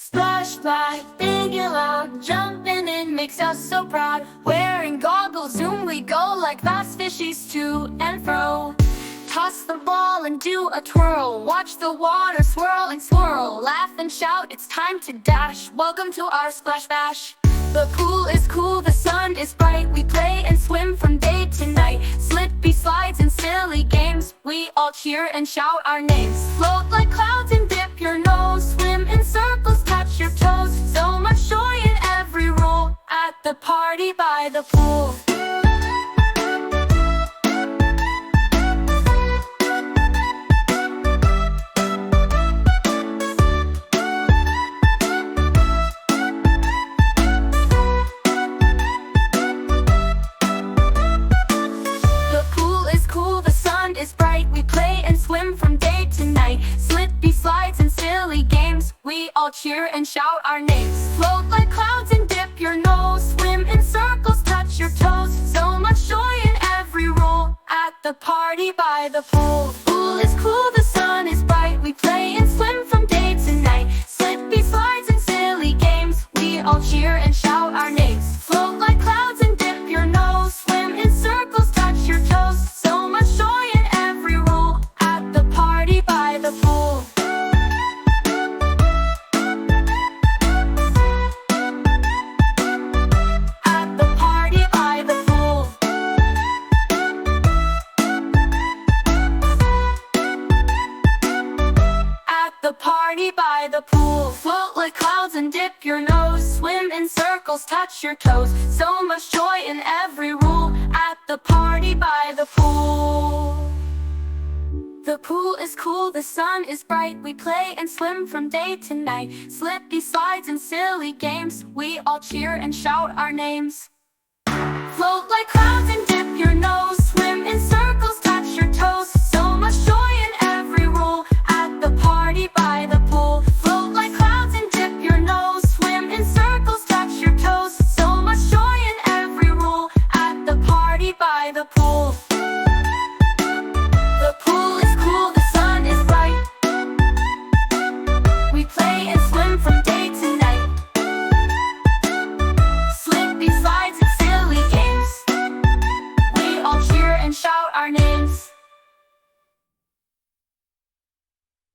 Splash, splash, big and loud, jumping in makes us so proud. Wearing goggles, zoom we go like fast fishies to and fro. Toss the ball and do a twirl, watch the water swirl and swirl. Laugh and shout, it's time to dash. Welcome to our splash bash. The pool is cool, the sun is bright. We play and swim from day to night. Slippy slides and silly games, we all cheer and shout our names. Float like clouds and dip your nose, swim in circles, touch your toes. So much joy in every roll at the party by the pool. From day to night, slippy slides and silly games, we all cheer and shout our names. Float like clouds and dip your nose, swim in circles, touch your toes. So much joy in every roll at the party by the pool. Pool is cool, the sun is bright. We play and swim from day to night. Slippy slides and silly games, we all cheer and shout our names. Float like clouds and dip your nose, swim in circles, touch your toes. So much joy in every roll at the party by the pool. At the party by the pool. At the party by the pool. Float like clouds and dip your nose, swim in circles, touch your toes. So much joy in every rule at the party by the pool. The pool is cool, the sun is bright. We play and swim from day to night. Slippy slides and silly games, we all cheer and shout our names. Float like clouds and dip your nose, swim in circles.